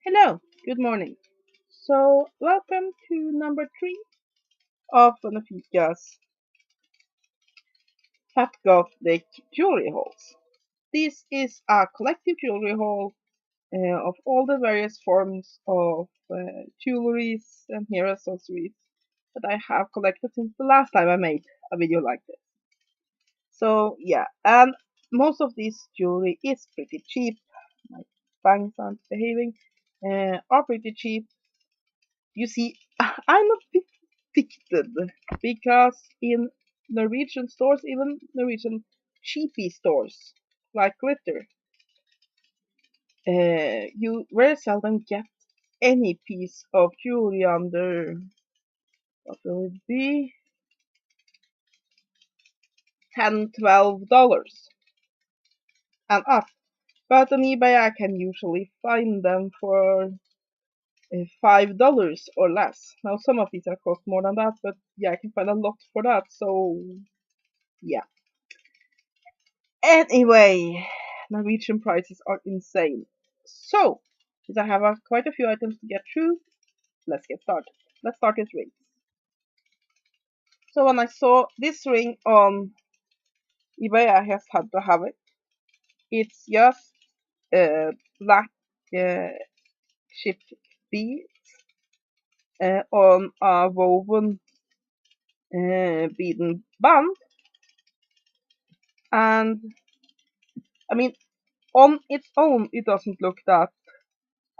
Hello, good morning. So, welcome to number 3 of Venefica's Fat Gothic jewelry hauls. This is a collective jewelry haul of all the various forms of jewelries and hair accessories that I have collected since the last time I made a video like this. So, yeah, and most of this jewelry is pretty cheap. My banks aren't behaving, are pretty cheap. You see, I'm a bit addicted because in Norwegian stores, even Norwegian cheapy stores like glitter, you very seldom get any piece of jewelry under what will it be, $10, $12 and up. But on eBay, I can usually find them for $5 or less. Now, some of these are cost more than that, but yeah, I can find a lot for that. So yeah. Anyway, Norwegian prices are insane. So, since I have quite a few items to get through, let's get started. Let's start with rings. So when I saw this ring on eBay, I just had to have it. It's just black uh, chipped beads on a woven beaden band, and I mean, on its own, it doesn't look that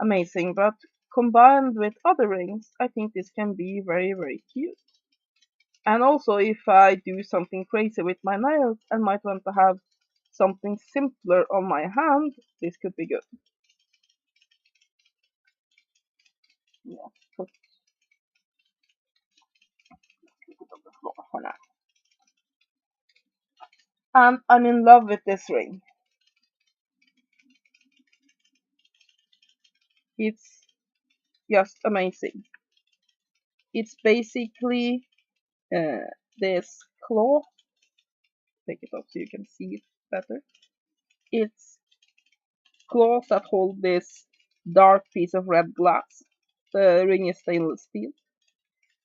amazing, but combined with other rings, I think this can be very, very cute. And also, if I do something crazy with my nails and might want to have something simpler on my hand, this could be good. Yeah, put it on the floor for now. And I'm in love with this ring. It's just amazing. It's basically this claw. Take it off so you can see it better. It's claws that hold this dark piece of red glass. The ring is stainless steel.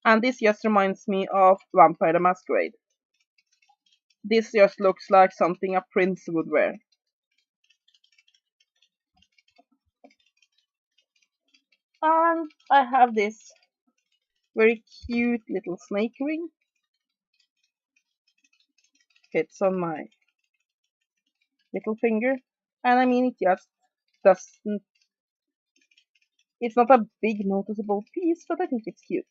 And this just reminds me of Vampire the Masquerade. This just looks like something a prince would wear. And I have this very cute little snake ring. Fits on my little finger. And I mean, it just doesn't. It's not a big noticeable piece, but I think it's cute.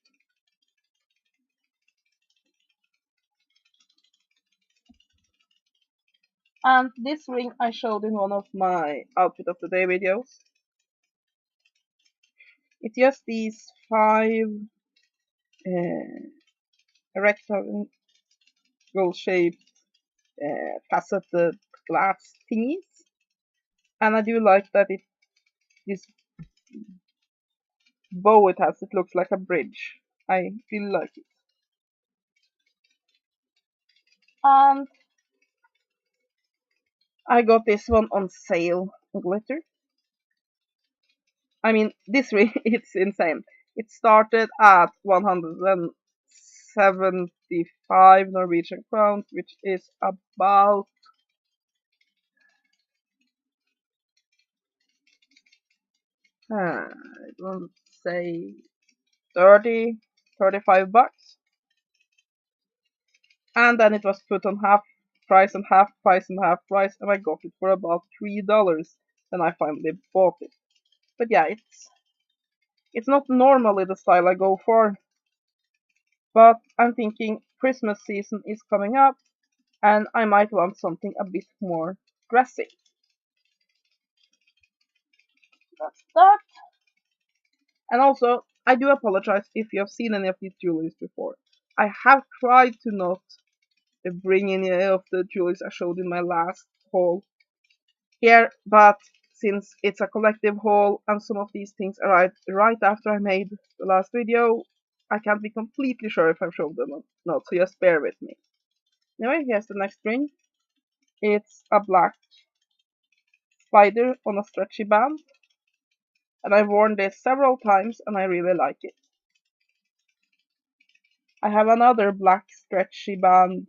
And this ring I showed in one of my outfit of the day videos. It's just these 5 rectangle shaped faceted glass thingies. And I do like that this bow it has, it looks like a bridge. I really like it. And I got this one on sale on glitter. I mean, this ring, it's insane. It started at 175 Norwegian crowns, which is about I won't say 30, 35 bucks. And then it was put on half price and half price and half price, and I got it for about $3 when I finally bought it. But yeah, it's not normally the style I go for, but I'm thinking Christmas season is coming up, and I might want something a bit more dressy. That's that. And also, I do apologize if you have seen any of these jewelries before. I have tried to not bring any of the jewelries I showed in my last haul here, but since it's a collective haul and some of these things arrived right after I made the last video, I can't be completely sure if I've showed them or not, so just bear with me. Anyway, here's the next ring. It's a black spider on a stretchy band. And I've worn this several times and I really like it. I have another black stretchy band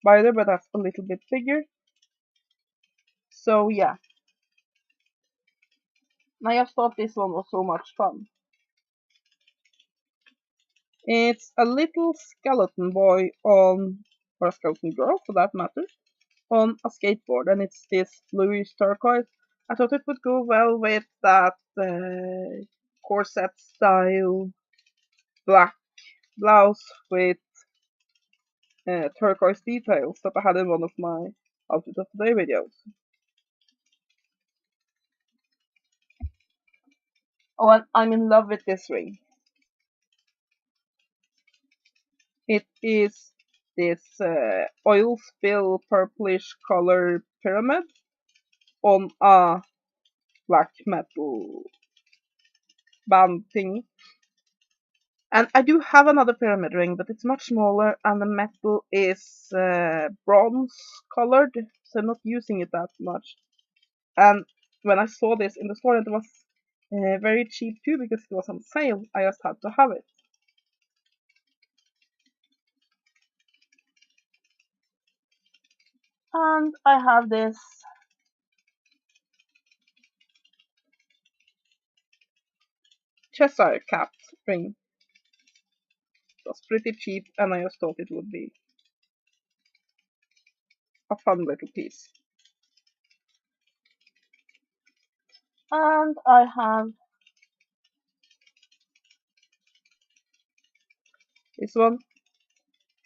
binder, but that's a little bit bigger. So yeah, and I just thought this one was so much fun. It's a little skeleton boy on, or a skeleton girl for that matter, on a skateboard, and it's this bluish turquoise. I thought it would go well with that corset style black blouse with turquoise details that I had in one of my outfit of the day videos. Oh, and I'm in love with this ring. It is this oil spill purplish color pyramid on a black metal band thingy. And I do have another pyramid ring, but it's much smaller and the metal is bronze colored, so I'm not using it that much. And when I saw this in the store, it was very cheap too because it was on sale. I just had to have it. And I have this Cheshire cat ring. It was pretty cheap and I just thought it would be a fun little piece. And I have this one.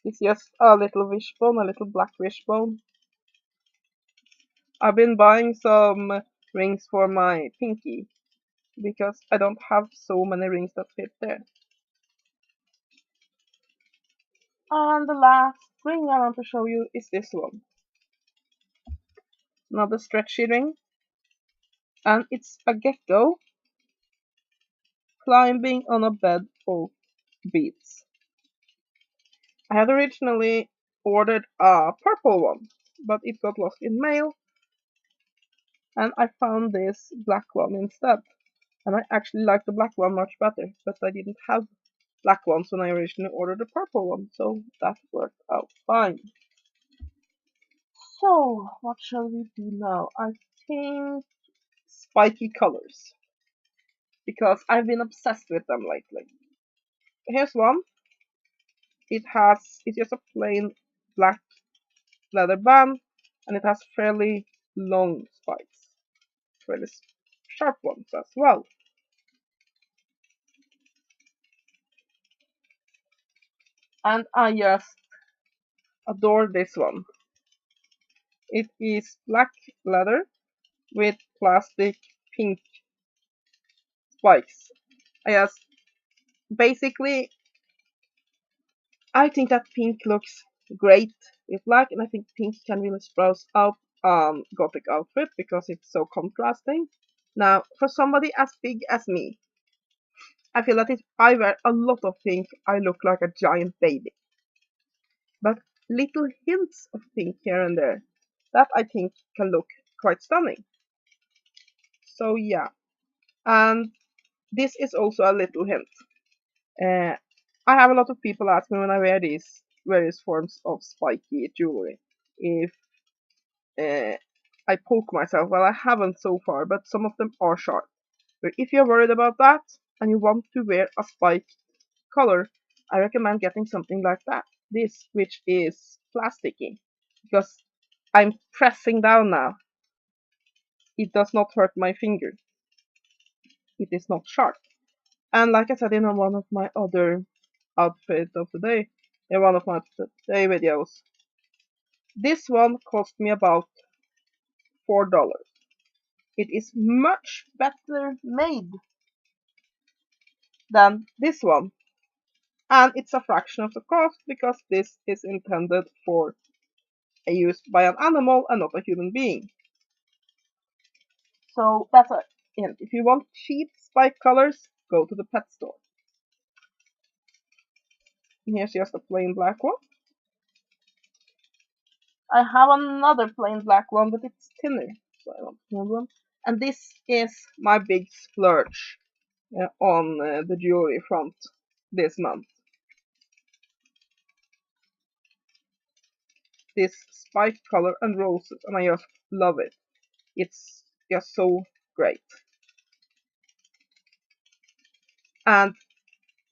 It's just a little wishbone, a little black wishbone. I've been buying some rings for my pinky because I don't have so many rings that fit there. And the last ring I want to show you is this one. Another stretchy ring. And it's a gecko climbing on a bed of beads. I had originally ordered a purple one, but it got lost in mail and I found this black one instead. And I actually like the black one much better, but I didn't have black ones when I originally ordered the purple one, so that worked out fine. So, what shall we do now? I think spiky colors, because I've been obsessed with them lately. Here's one. It's just a plain black leather band, and it has fairly long spikes, fairly sharp ones as well. And I just adore this one. It is black leather with plastic pink spikes. I just basically I think that pink looks great with black, and I think pink can really spruce up Gothic outfit because it's so contrasting. Now, for somebody as big as me, I feel that if I wear a lot of pink, I look like a giant baby. But little hints of pink here and there, that I think can look quite stunning. So yeah, and this is also a little hint. Uh, I have a lot of people ask me when I wear these various forms of spiky jewelry if uh, I poke myself. Well, I haven't so far, but some of them are sharp. But if you're worried about that and you want to wear a spike color, I recommend getting something like that. This, which is plasticky, because I'm pressing down now. It does not hurt my finger. It is not sharp. And like I said in one of my other outfit of the day, in one of my day videos, this one cost me about $4. It is much better made than this one, and it's a fraction of the cost because this is intended for a use by an animal and not a human being. So that's a hint. If you want cheap spike colors, go to the pet store. And here's just a plain black one. I have another plain black one, but it's thinner, so I want another one. And this is my big splurge. on the jewelry front this month. This spike color and roses, and I just love it. It's just so great. And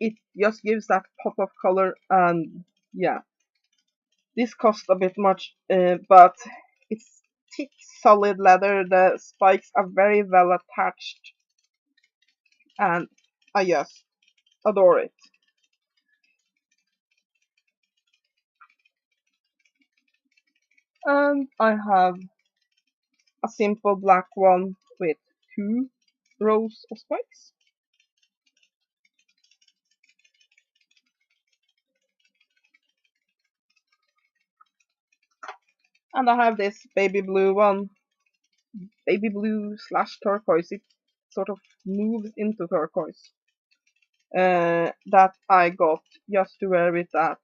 it just gives that pop of color, and yeah, this cost a bit much, but it's thick solid leather. The spikes are very well attached, and I just adore it. And I have a simple black one with 2 rows of spikes. And I have this baby blue one, baby blue slash turquoise. It sort of moves into turquoise. That I got just to wear with that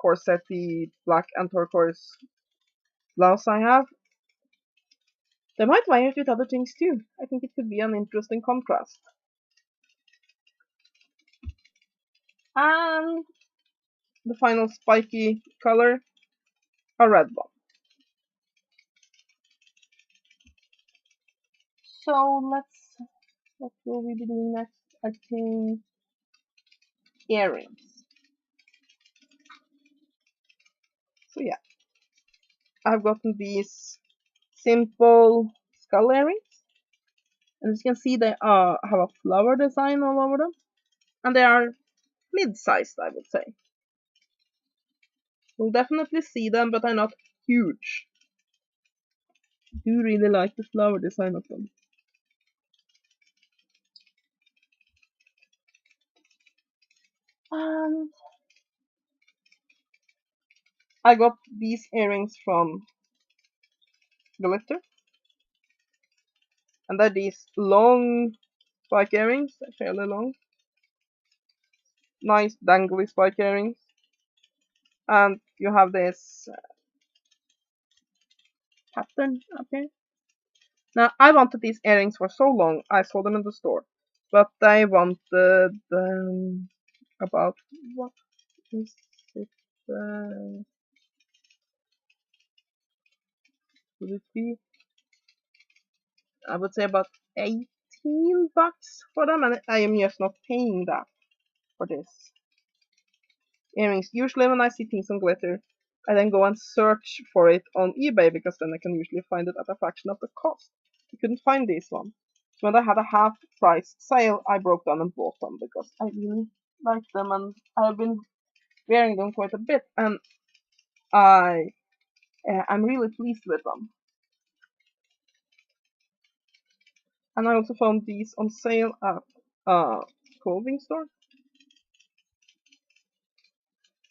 corsetty black and turquoise blouse I have. They might wear it with other things too. I think it could be an interesting contrast. And the final spiky color, a red one. So what will we be doing next? I think earrings. So yeah, I've gotten these simple skull earrings. And as you can see, they have a flower design all over them. And they are mid-sized, I would say. You'll definitely see them, but they're not huge. I do really like the flower design of them. And I got these earrings from Glitter. And they're these long spike earrings, fairly long. Nice dangly spike earrings. And you have this pattern up here. Now, I wanted these earrings for so long, I saw them in the store. But I wanted about, what is it? Would it be? I would say about 18 bucks for them, and I am just not paying that for this earrings. Usually when I see things on Glitter, I then go and search for it on eBay because then I can usually find it at a fraction of the cost. I couldn't find this one. So when I had a half price sale, I broke down and bought them because I really like them and I've been wearing them quite a bit and I'm really pleased with them. And I also found these on sale at a clothing store.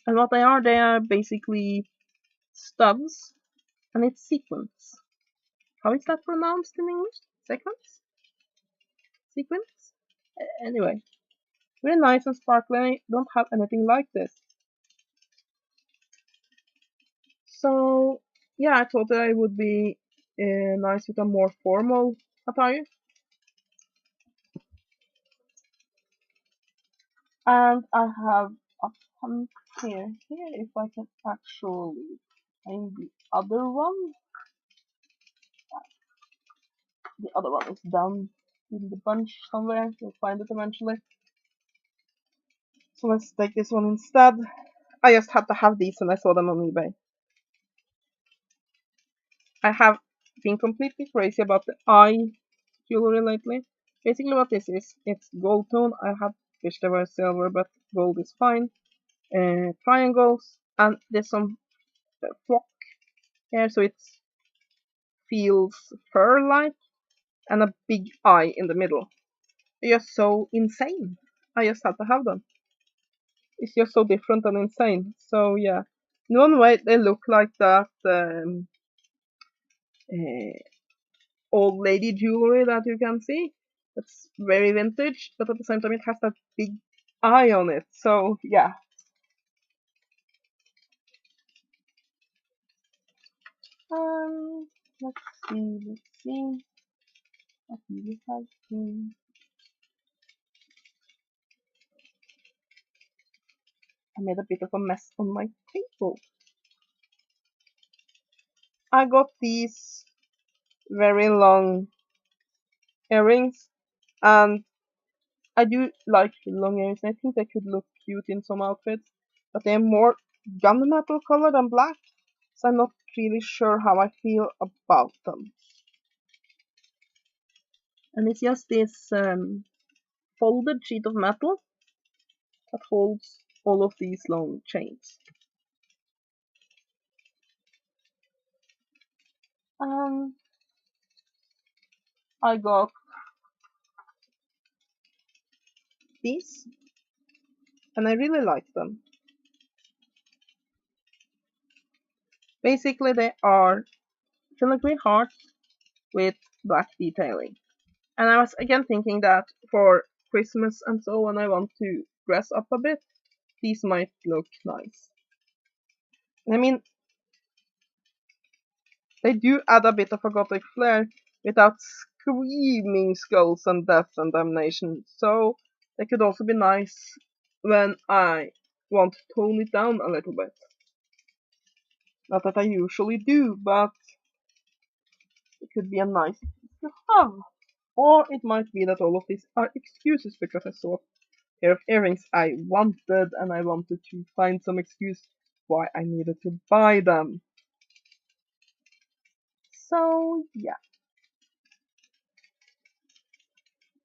And what they are basically studs and it's sequins. How is that pronounced in English? Sequins? Sequins? Anyway, very nice and sparkly. I don't have anything like this. So, yeah, I thought that it would be nice with a more formal attire. And I have a pump here. Here, if I can actually find the other one. The other one is down in the bunch somewhere. You'll find it eventually. So let's take this one instead. I just had to have these and I saw them on eBay. I have been completely crazy about the eye jewelry lately. Basically what this is, it's gold tone. I had wished they were silver, but gold is fine. Triangles, and there's some flock here, so it feels fur-like, and a big eye in the middle. They're just so insane. I just had to have them. It's just so different and insane. So yeah, in one way they look like that uh, old lady jewelry that you can see. It's very vintage, but at the same time it has that big eye on it. So yeah. Um, let's see. What do we have here? I made a bit of a mess on my table. I got these very long earrings, and I do like long earrings. I think they could look cute in some outfits, but they're more gunmetal color than black, so I'm not really sure how I feel about them. And it's just this folded sheet of metal that holds all of these long chains. Um, I got these, and I really like them. Basically, they are filigree hearts with black detailing. And I was again thinking that for Christmas and so when I want to dress up a bit, these might look nice. I mean, they do add a bit of a gothic flair without screaming skulls and death and damnation, so they could also be nice when I want to tone it down a little bit. Not that I usually do, but it could be a nice piece to have. Or it might be that all of these are excuses because I saw a pair of earrings I wanted and I wanted to find some excuse why I needed to buy them. So yeah,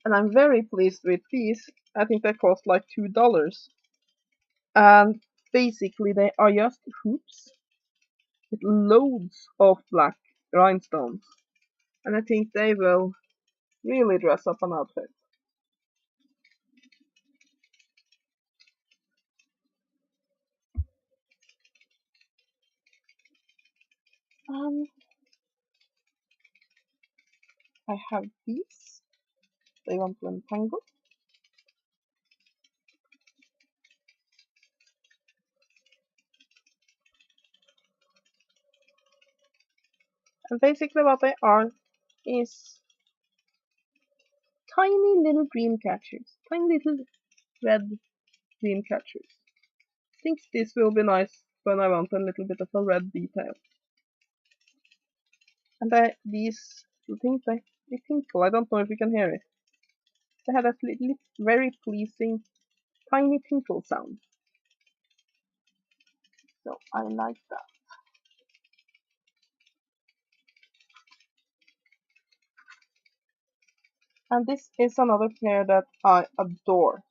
and I'm very pleased with these. I think they cost like $2. And basically they are just hoops with loads of black rhinestones. And I think they will really dress up an outfit. Um, I have these. They want to untangle. And basically what they are is tiny little dream catchers. Tiny little red dream catchers. I think this will be nice when I want a little bit of a red detail. And these things, they tinkle. I don't know if you can hear it. They have that little, very pleasing, tiny tinkle sound. So I like that. And this is another pair that I adore.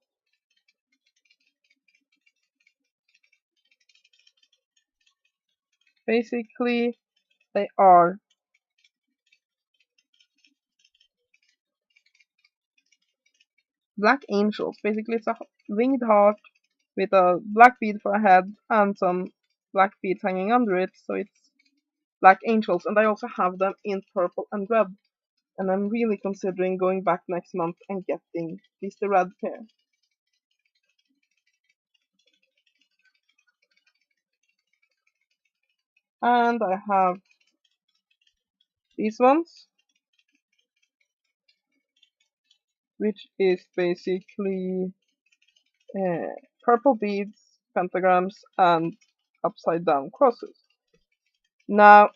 Basically, they are black angels. Basically, it's a winged heart with a black bead for a head and some black beads hanging under it. So it's black angels. And I also have them in purple and red. And I'm really considering going back next month and getting at least the red pair. And I have these ones, which is basically purple beads, pentagrams, and upside down crosses. Now,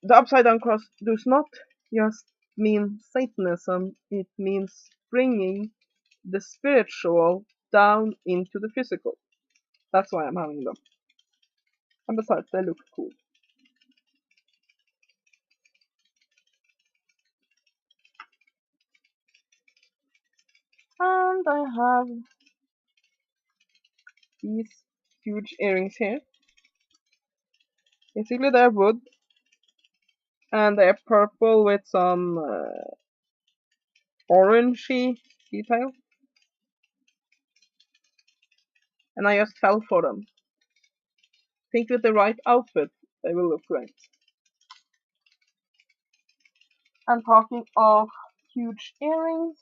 the upside down cross does not just mean Satanism, it means bringing the spiritual down into the physical. That's why I'm having them. And besides, they look cool. And I have these huge earrings here. Basically, they're wood and they're purple with some orangey detail. And I just fell for them. Think with the right outfit, they will look great. And talking of huge earrings,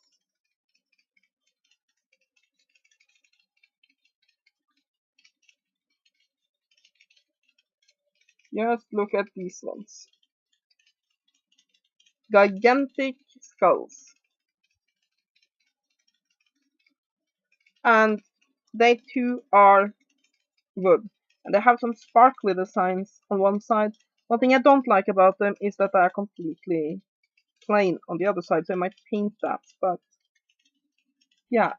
just look at these ones. gigantic skulls. And they too are wood. And they have some sparkly designs on one side. One thing I don't like about them is that they are completely plain on the other side, so I might paint that. But yeah.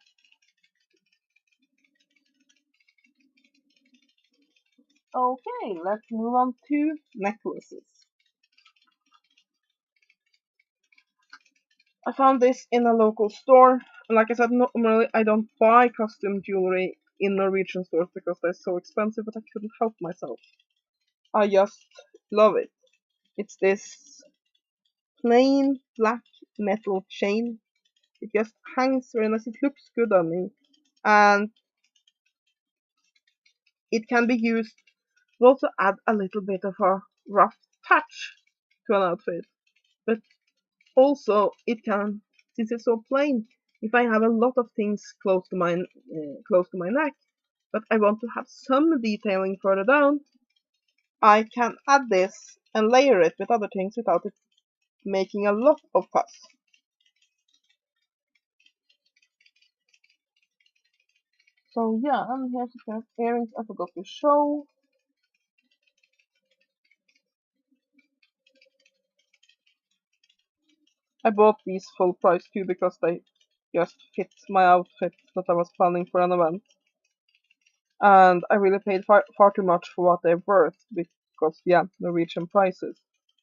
Okay, let's move on to necklaces. I found this in a local store. Like I said, normally I don't buy custom jewelry in Norwegian stores because they're so expensive, but I couldn't help myself. I just love it. It's this plain black metal chain. It just hangs very nice. It looks good on me. And it can be used to also add a little bit of a rough touch to an outfit. But also, it can, since it's so plain, if I have a lot of things close to my neck, but I want to have some detailing further down, I can add this and layer it with other things without it making a lot of fuss. So yeah, and here's a pair of earrings I forgot to show. I bought these full price too because they just fit my outfit that I was planning for an event. And I really paid far too much for what they're worth because, yeah, Norwegian prices.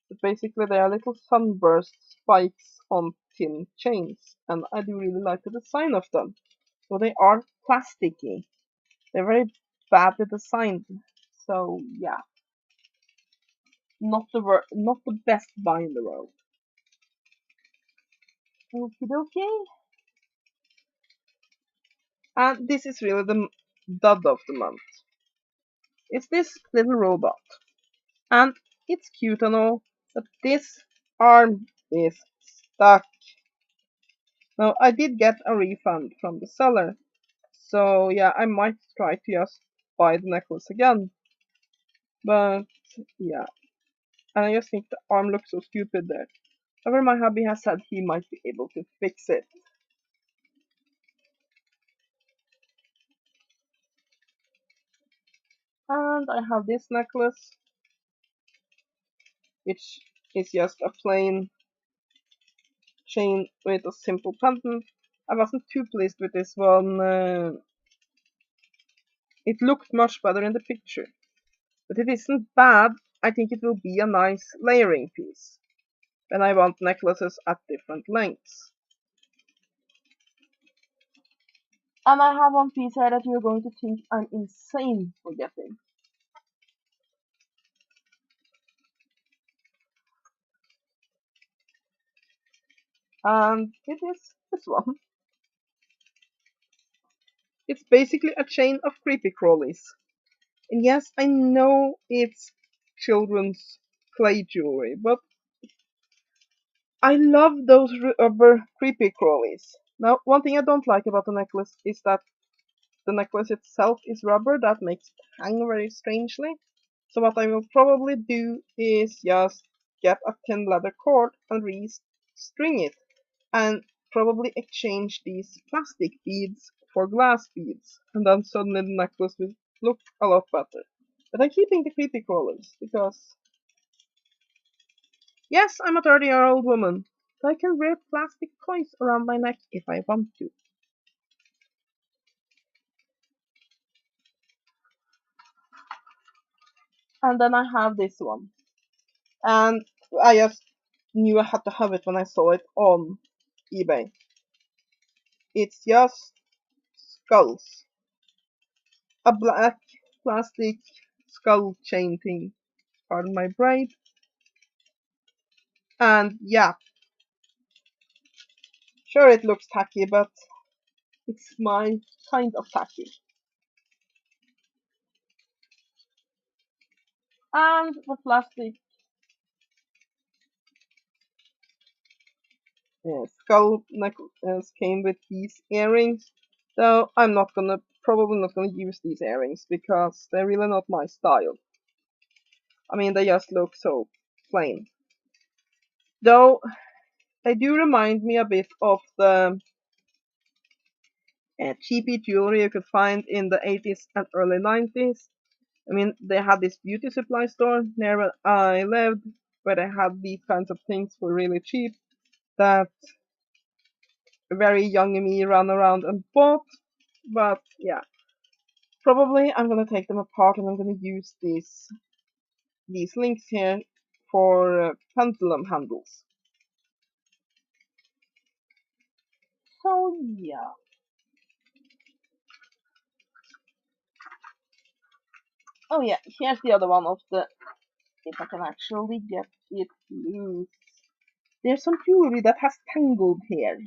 But basically, they are little sunburst spikes on tin chains, and I do really like the design of them. So they are plasticky. They're very badly designed. So yeah, not the best buy in the world. Okie dokie. And this is really the dud of the month. It's this little robot. And it's cute and all, but this arm is stuck. Now, I did get a refund from the seller, so yeah, I might try to just buy the necklace again. But yeah, and I just think the arm looks so stupid there. However, my hubby has said he might be able to fix it. And I have this necklace, which is just a plain chain with a simple pendant. I wasn't too pleased with this one. It looked much better in the picture. But it isn't bad. I think it will be a nice layering piece when I want necklaces at different lengths. And I have one piece here that you're going to think I'm insane for getting. And it is this one. It's basically a chain of creepy crawlies. And yes, I know it's children's play jewelry, but I love those rubber creepy crawlies. Now, one thing I don't like about the necklace is that the necklace itself is rubber that makes it hang very strangely. So what I will probably do is just get a thin leather cord and re-string it, and probably exchange these plastic beads for glass beads, and then suddenly the necklace will look a lot better. But I'm keeping the creepy crawlers because, yes, I'm a 30-year-old woman, so I can wear plastic toys around my neck if I want to. And then I have this one. And I just knew I had to have it when I saw it on eBay. It's just skulls. A black plastic skull chain thing. Pardon my braid. And yeah, sure it looks tacky, but it's my kind of tacky. And the plastic skull necklace came with these earrings. Though I'm not gonna, probably not gonna use these earrings because they're really not my style. I mean, they just look so plain. Though They do remind me a bit of the cheapy jewelry you could find in the 80s and early 90s. I mean, they had this beauty supply store near where I lived, where they had these kinds of things for really cheap that very young me ran around and bought. But yeah, probably I'm gonna take them apart and I'm gonna use these links here for pendulum handles. So yeah. Oh yeah, here's the other one of the, if I can actually get it loose. There's some jewelry that has tangled here.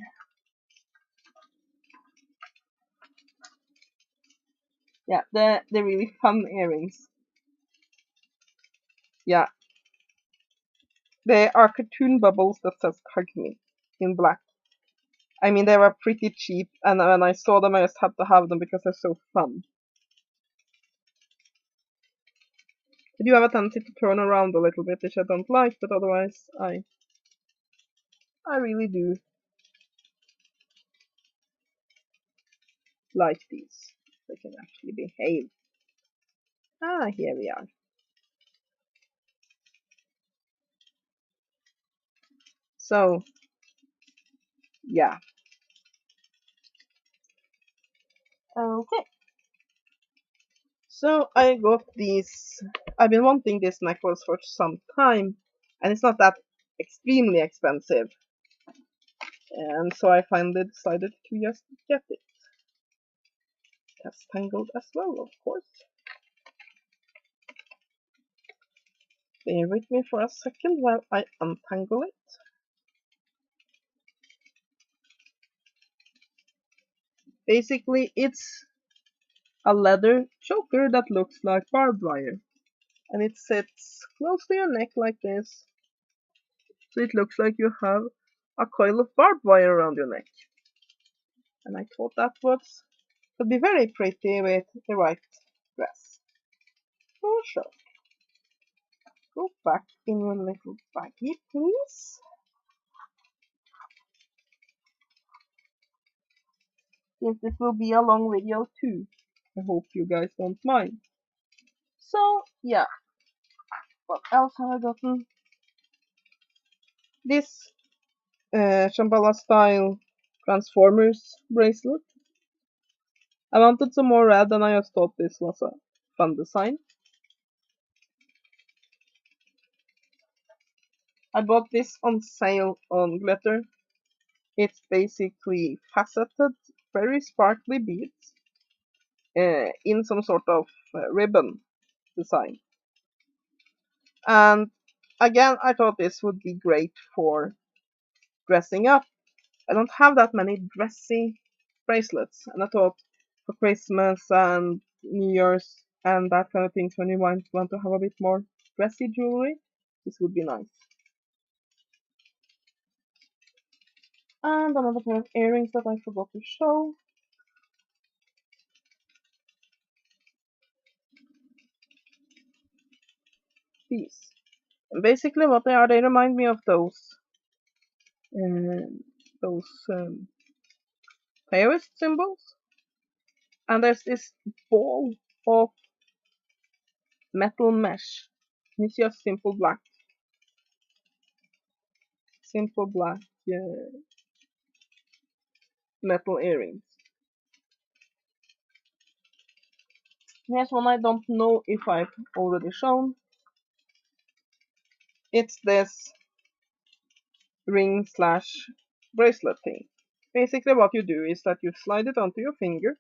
Yeah, the really fun earrings. Yeah, they are cartoon bubbles that says "Hug Me" in black. I mean, they were pretty cheap, and when I saw them, I just had to have them because they're so fun. I do have a tendency to turn around a little bit, which I don't like, but otherwise, I really do like these. They can actually behave. Ah, here we are. So, yeah. Okay. So I got these. I've been wanting this necklace for some time, and it's not that extremely expensive. And so I finally decided to just get it. That's tangled as well, of course. Bear with me for a second while I untangle it. Basically, it's a leather choker that looks like barbed wire. And it sits close to your neck like this. So it looks like you have a coil of barbed wire around your neck. And I thought that would be very pretty with the right dress. For sure. Go back in your little baggie, please. Yes, this will be a long video too. I hope you guys don't mind. So, yeah. What else have I gotten? This Shambhala style Transformers bracelet. I wanted some more red and I just thought this was a fun design. I bought this on sale on Glitter. It's basically faceted, very sparkly beads in some sort of ribbon design. And again, I thought this would be great for dressing up. I don't have that many dressy bracelets, and I thought for Christmas and New Year's and that kind of things, when you want to have a bit more dressy jewelry, this would be nice. And another pair of earrings that I forgot to show. These. And basically what they are, they remind me of those Taoist symbols. And there's this ball of metal mesh. It's just simple black metal earrings. Here's one I don't know if I've already shown. It's this ring slash bracelet thing. Basically what you do is that you slide it onto your finger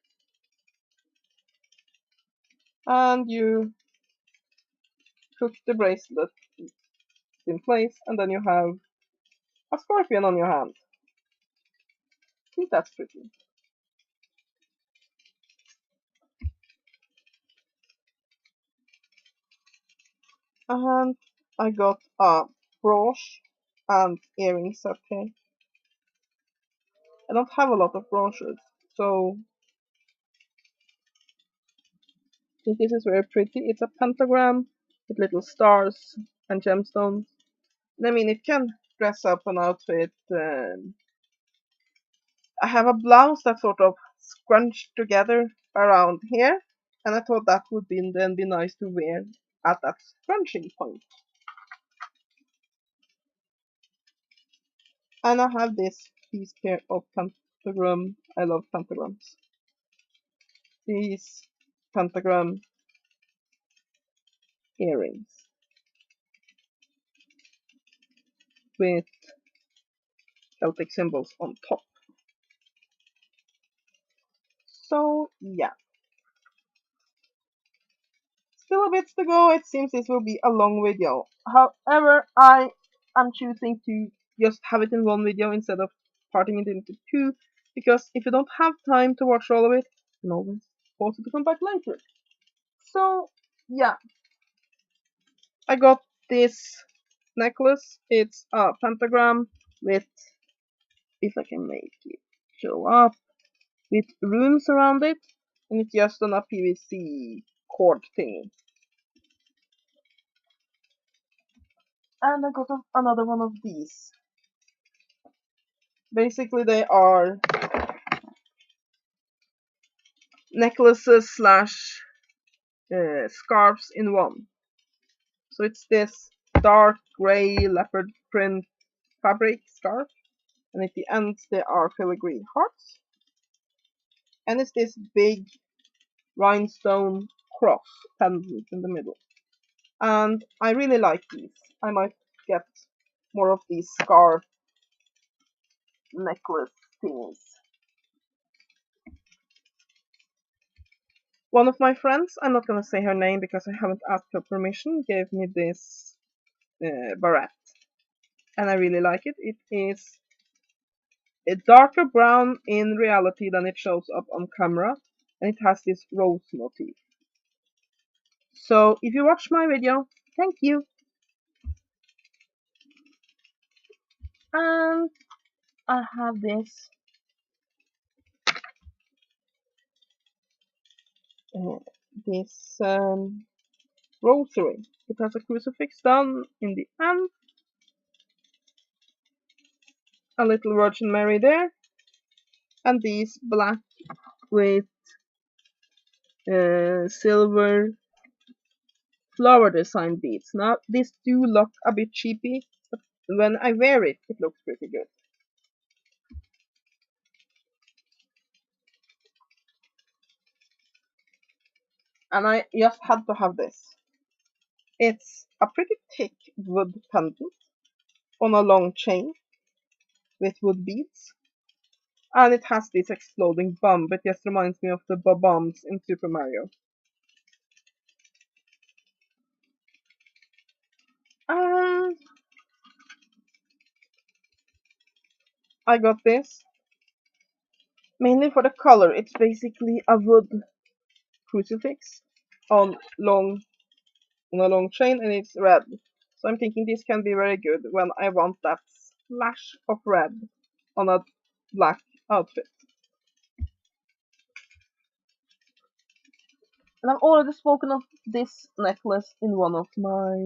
and you put the bracelet in place and then you have a scorpion on your hand. I think that's pretty. And I got a brooch and earring set here. I don't have a lot of brooches, so I think this is very pretty. It's a pentagram with little stars and gemstones. And I mean, it can dress up an outfit. I have a blouse that's sort of scrunched together around here, and I thought that would then be nice to wear at that scrunching point. And I have this piece here of pentagram. I love pentagrams. These pentagram earrings with Celtic symbols on top. So yeah, still a bit to go. It seems this will be a long video. However, I am choosing to just have it in one video instead of parting it into two, because if you don't have time to watch all of it, you can always pause it to come back later. So yeah, I got this necklace. It's a pentagram with, if I can make it show up, with runes around it, and it's just on a PVC cord thingy. And I got another one of these. Basically, they are necklaces slash scarves in one. So it's this dark gray leopard print fabric scarf, and at the ends there are filigree hearts, and it's this big rhinestone cross pendant in the middle. And I really like these. I might get more of these scarf necklace things. One of my friends, I'm not gonna say her name because I haven't asked her permission, gave me this barrette, and I really like it. It is a darker brown in reality than it shows up on camera, and it has this rose motif. So if you watch my video, thank you. And I have this rosary. It has a crucifix down in the end, a little Virgin Mary there, and these black with silver flower design beads. Now these do look a bit cheapy, but when I wear it, it looks pretty good. And I just had to have this. It's a pretty thick wood pendant on a long chain with wood beads. And it has this exploding bomb, but just reminds me of the bombs in Super Mario. And I got this mainly for the color. It's basically a wood crucifix on a long chain, and it's red. So I'm thinking this can be very good when I want that splash of red on a black outfit. And I've already spoken of this necklace in one of my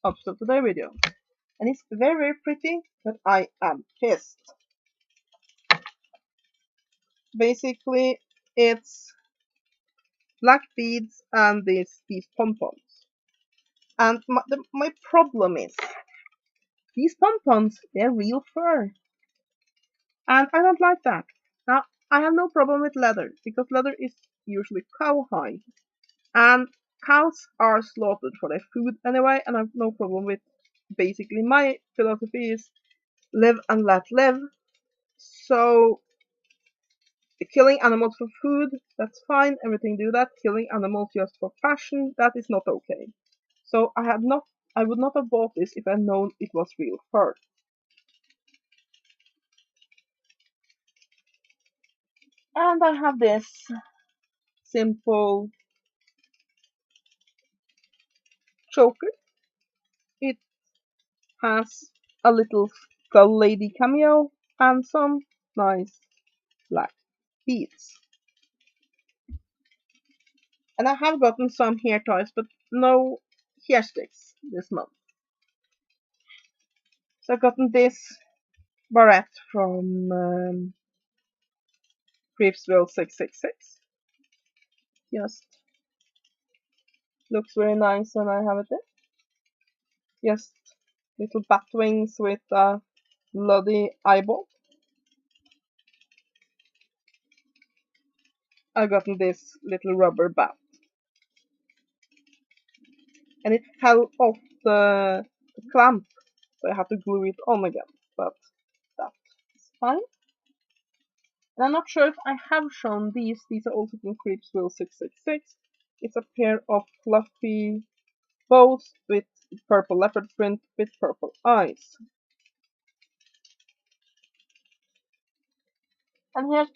Outfit of the Day video. And it's very, very pretty, but I am pissed. Basically, it's black beads and these pompons. And my problem is, these pompons, they're real fur. And I don't like that. Now, I have no problem with leather, because leather is usually cowhide. And cows are slaughtered for their food anyway, and I have no problem with, basically my philosophy is live and let live. So killing animals for food, that's fine, everything do that. Killing animals just for fashion, that is not okay. So I would not have bought this if I had known it was real fur. And I have this simple choker. It has a little skull lady cameo and some nice black beads. And I have gotten some hair ties, but no hair sticks this month. So I've gotten this barrette from Creepsville 666. Just looks very nice when I have it there. Just little bat wings with a bloody eyeball. I've gotten this little rubber bat. And it fell off the clamp, so I had to glue it on again. But that's fine. And I'm not sure if I have shown these. These are also from Creepsville 666. It's a pair of fluffy bows with purple leopard print with purple eyes. And here's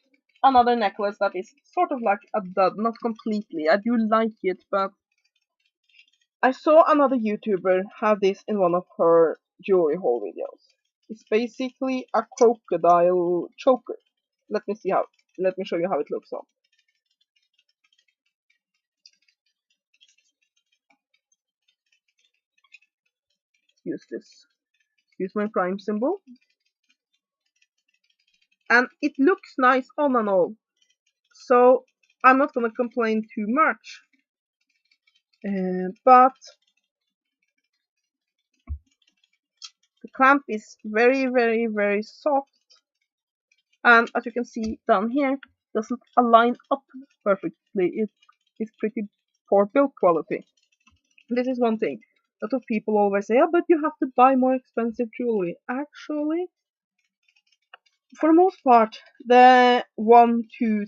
another necklace that is sort of like a dud, not completely. I do like it, but I saw another YouTuber have this in one of her jewelry haul videos. It's basically a crocodile choker. Let me show you how it looks on. Use this. Use my prime symbol. And it looks nice on and all. So I'm not gonna complain too much. But the clamp is very, very, very soft. And as you can see down here, doesn't align up perfectly. It is pretty poor build quality. This is one thing. A lot of people always say, oh, but you have to buy more expensive jewelry. Actually, for the most part, the $1 to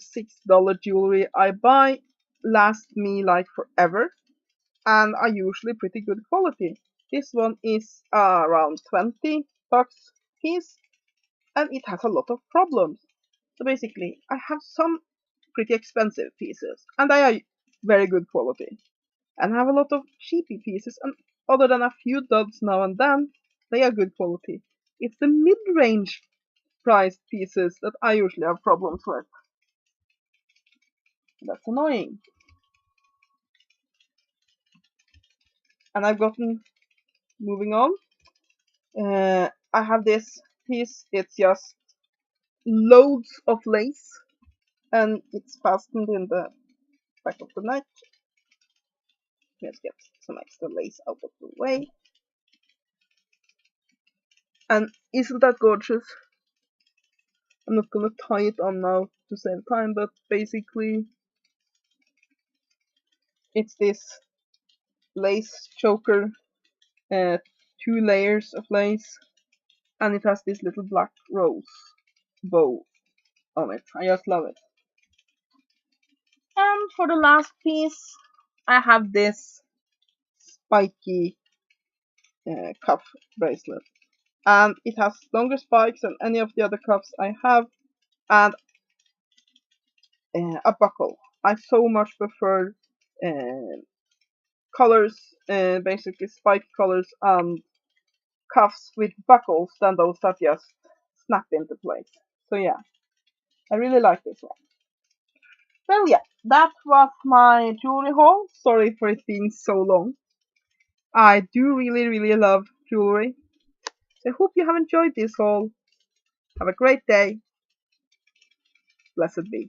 $6 jewelry I buy lasts me like forever, and are usually pretty good quality. This one is around 20 bucks piece, and it has a lot of problems. So basically, I have some pretty expensive pieces, and they are very good quality. And I have a lot of cheapy pieces, and other than a few duds now and then, they are good quality. It's the mid-range priced pieces that I usually have problems with. That's annoying. And I've gotten, moving on, I have this piece, it's just loads of lace, and it's fastened in the back of the neck. Let's get some extra lace out of the way. And isn't that gorgeous? I'm not gonna tie it on now to save time, but basically it's this lace choker, 2 layers of lace, and it has this little black rose bow on it. I just love it. And for the last piece, I have this spiky cuff bracelet. And it has longer spikes than any of the other cuffs I have, and a buckle. I so much prefer colors, basically spike colors and cuffs with buckles than those that just snap into place. So yeah, I really like this one. Well, yeah, that was my jewelry haul. Sorry for it being so long. I do really, really love jewelry. I hope you have enjoyed this haul. Have a great day. Blessed be.